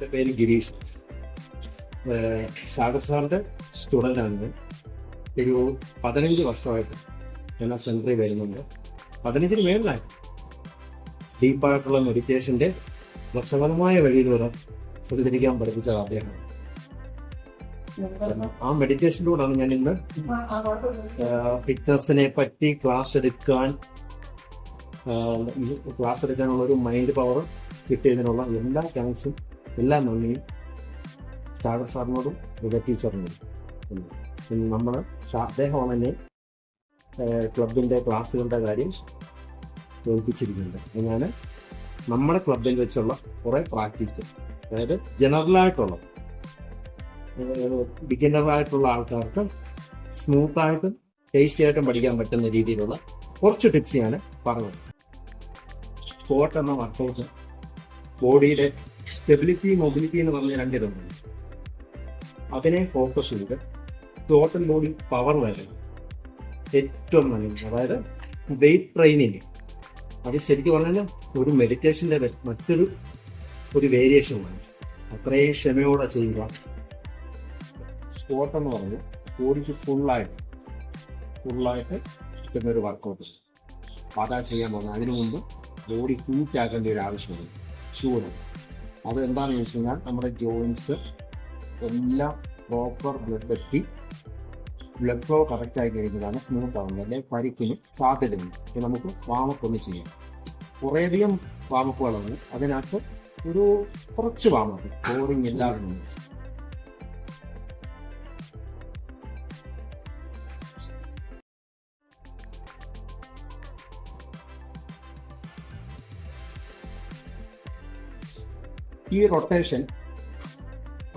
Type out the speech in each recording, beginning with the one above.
എൻ്റെ പേര് ഗിരീഷ്. സാഗർ സാറിൻ്റെ സ്റ്റുഡൻ്റാണ്. ഒരു 15 വർഷമായിട്ട് ഞാൻ ആ സെൻറ്ററിൽ വരുന്നുണ്ട്. 15 മേളിലായി ഡീപ്പായിട്ടുള്ള മെഡിറ്റേഷൻ്റെ രസകരമായ വഴിയിലൂടെ സഞ്ചരിക്കാൻ പഠിപ്പിച്ച അദ്ദേഹമാണ്. ആ മെഡിറ്റേഷനിലൂടെയാണ് ഞാൻ ഇന്ന് ഫിറ്റ്നസിനെ പറ്റി ക്ലാസ് എടുക്കാനുള്ള ഒരു മൈൻഡ് പവർ കിട്ടിയതിനുള്ള എല്ലാ താങ്ക്സും എല്ലാ നന്ദിയും സാഗർ സാറിനോടും വിദ്യ ടീച്ചറിനോടും. നമ്മൾ അദ്ദേഹമാണ് എന്നെ ക്ലബിൻ്റെ ക്ലാസ്സുകളുടെ കാര്യം ഏൽപ്പിച്ചിരിക്കുന്നത്. ഞാൻ നമ്മുടെ ക്ലബിൽ വെച്ചുള്ള കുറേ പ്രാക്ടീസ്, അതായത് ജനറലായിട്ടുള്ള ബിഗിനറായിട്ടുള്ള ആൾക്കാർക്ക് സ്മൂത്തായിട്ടും ടേസ്റ്റി ആയിട്ടും പഠിക്കാൻ പറ്റുന്ന രീതിയിലുള്ള കുറച്ച് ടിപ്സ് ഞാൻ പറഞ്ഞത്. സ്ക്വാട്ട് എന്ന വർക്കൗട്ട് ബോഡിയുടെ സ്റ്റെബിലിറ്റി മൊബിലിറ്റി എന്ന് പറഞ്ഞ രണ്ടിതുണ്ട്. അതിനെ ഫോക്കസ് ചെയ്ത് ടോട്ടൽ ബോഡി പവർ വരെ ഏറ്റവും നല്ലത്. അതായത് വെയിറ്റ് ട്രെയിനിങ്, അത് ശരിക്കും പറഞ്ഞാൽ ഒരു മെഡിറ്റേഷൻ്റെ മറ്റൊരു വേരിയേഷനാണ്. അത്രയും ക്ഷമയോടെ ചെയ്യുക. സ്ക്വാട്ട് എന്ന് പറഞ്ഞ് ബോഡിക്ക് ഫുള്ളായിട്ട് കിട്ടുന്നൊരു വർക്കൗട്ട്. അതാ ചെയ്യാൻ പോകുന്നത്. അതിനു മുമ്പ് ബോഡി ഹീറ്റാക്കേണ്ട ഒരു ആവശ്യമുണ്ട്, ചൂട്. അത് എന്താണെന്ന് ചോദിച്ചു കഴിഞ്ഞാൽ നമ്മുടെ ജോയിൻസ് എല്ലാം പ്രോപ്പർ ബ്ലഡ് ഫ്ലോ കറക്റ്റായി കഴിയുന്നതാണ് സ്മൂത്ത് ആവുന്നത്. അല്ലെങ്കിൽ പരിക്കിന് സാധ്യതയുണ്ട്. നമുക്ക് വാമപ്പ് ഒന്ന് ചെയ്യാം. കുറേയധികം വാമപ്പുകളാണ്. അതിനകത്ത് ഒരു കുറച്ച് വാമപ്പ്, ബോറിങ് എല്ലാവരും. ഈ റൊട്ടേഷൻ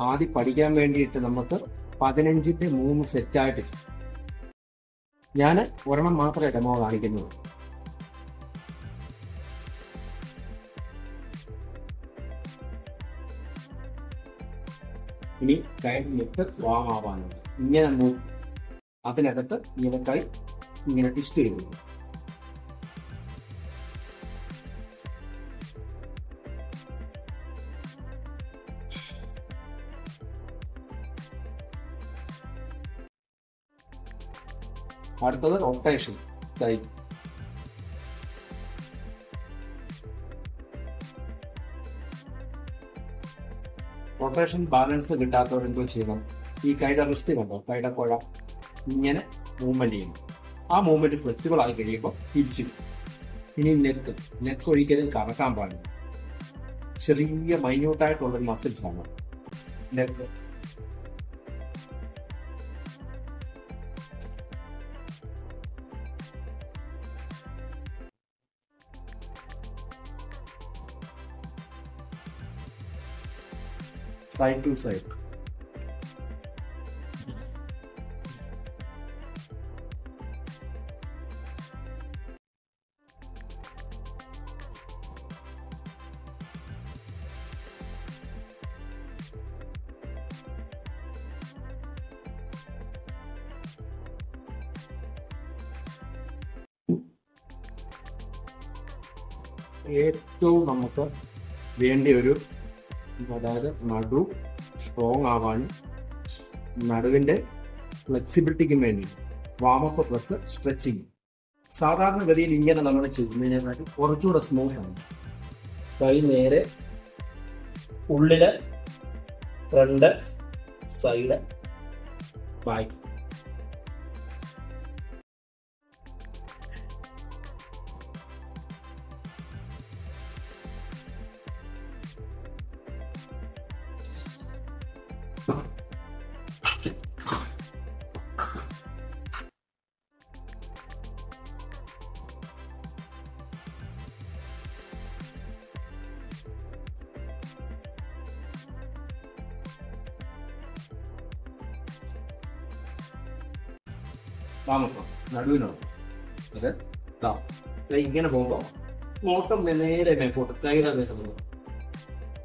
ആദ്യം പഠിക്കാൻ വേണ്ടിയിട്ട് നമുക്ക് 15ന്റെ 3 സെറ്റായിട്ട് ചെയ്യും. ഞാൻ ഒരെണ്ണം മാത്രമേ ഡെമോ കാണിക്കുന്നുള്ളൂ. ഇനി കൈയിട്ട് വാം ആവാനുണ്ട്. ഇങ്ങനെ അതിനകത്ത് ഇങ്ങനെ കൈ ഇങ്ങനെ ട്വിസ്റ്റ് ചെയ്തു. അടുത്തത് റൊട്ടേഷൻ. കൈ റൊട്ടേഷൻ ബാലൻസ് കിട്ടാത്തവർ എന്തോ ചെയ്യണം? ഈ കൈയുടെ റിസ്റ്റ് കണ്ടോ, കൈയുടെ കുഴ ഇങ്ങനെ മൂവ്മെന്റ് ചെയ്യണം. ആ മൂവ്മെന്റ് ഫ്ലെക്സിബിൾ ആയി കഴിയുമ്പോൾ തിരിച്ചു. ഇനി നെക്ക് ഒരിക്കലും കറക്കാൻ പാടില്ല. ചെറിയ മൈന്യൂട്ടായിട്ടുള്ളൊരു മസിൽസ് ആണ് നെക്ക്. Side to side. ഏറ്റവും നമുക്ക് വേണ്ടിയ ഒരു, അതായത് നടു സ്ട്രോങ് ആവാനും നടുവിൻ്റെ ഫ്ലെക്സിബിലിറ്റിക്കും വേണ്ടി വാമപ്പ് പ്ലസ് സ്ട്രെച്ചിങ്. സാധാരണഗതിയിൽ ഇങ്ങനെ നമ്മൾ ചെയ്യുന്നതിനെക്കാട്ടി കുറച്ചുകൂടെ സ്മൂത്ത് ആണ്. കൈ നേരെ ഉള്ളില്, ഫ്രണ്ട്, സൈഡ്, ബാക്ക്. വാമപ്പം നടുവിനോ അത് ഇങ്ങനെ പോകുമ്പോൾ നോട്ടം നേരെ മേപ്പോട്ട് കൈയുടെ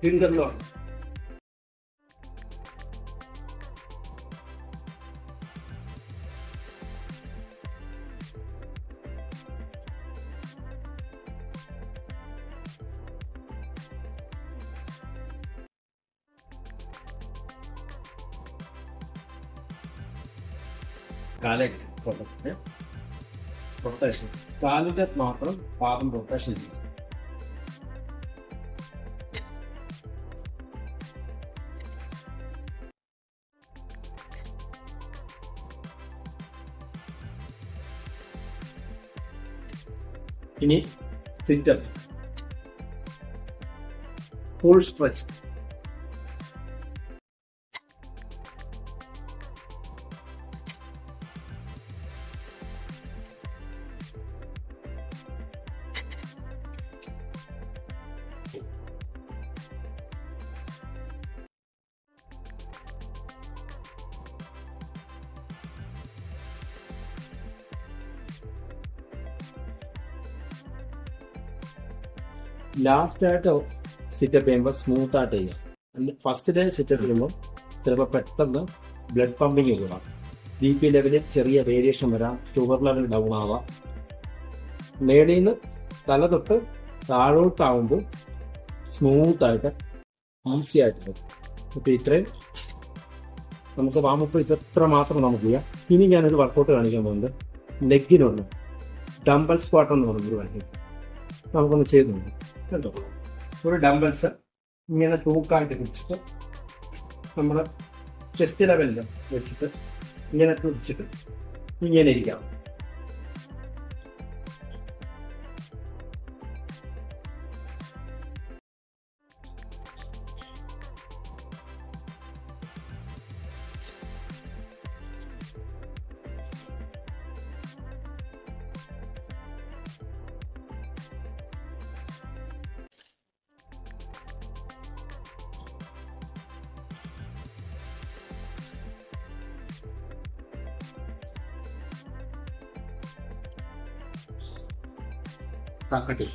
ഫിംഗറിലോ. കാലേ റൊട്ടേഷൻ, കാലിന്റെ മാത്രം പാദം റൊട്ടേഷൻ ചെയ്യും. ഇനി സിറ്റപ്പ്, ഫുൾ സ്ട്രെച്ച്. ലാസ്റ്റ് ആയിട്ട് സിറ്റപ്പ് ചെയ്യുമ്പോൾ സ്മൂത്ത് ആയിട്ട് ചെയ്യാം. ഫസ്റ്റ് ഡേ സിറ്റപ്പ് ചെയ്യുമ്പോൾ ചിലപ്പോൾ പെട്ടെന്ന് ബ്ലഡ് പമ്പിങ് കൂടാം, BP ലെവലിൽ ചെറിയ വേരിയേഷൻ വരാം, ഷുഗർ ലെവൽ ഡൗൺ ആവാം. മേളിൽ നിന്ന് തല തൊട്ട് താഴോട്ടാവുമ്പോൾ സ്മൂത്ത് ആയിട്ട് ഈസി ആയിട്ട് വരും. അപ്പോൾ ഇത്രയും നമുക്ക് വാമപ്പ് ഇത്ര മാത്രം നമുക്ക് ചെയ്യാം. ഇനി ഞാനൊരു വർക്കൗട്ട് കാണിക്കാൻ പോകുന്നത് ലെഗിനുണ്ട്, ഡംബൽ സ്ക്വാട്ട് എന്ന് പറഞ്ഞൊരു കാര്യം നമുക്കൊന്ന് ചെയ്ത് നോക്കാം കേട്ടോ. ഒരു ഡംബൽസ് ഇങ്ങനെ തൂക്കായിട്ട് വെച്ചിട്ട് നമ്മൾ ചെസ്റ്റ് ലെവലിൽ വെച്ചിട്ട് ഇങ്ങനെ തുടിച്ചിട്ട് ഇങ്ങനെ ഇരിക്കാം. താക്കട്ടെ.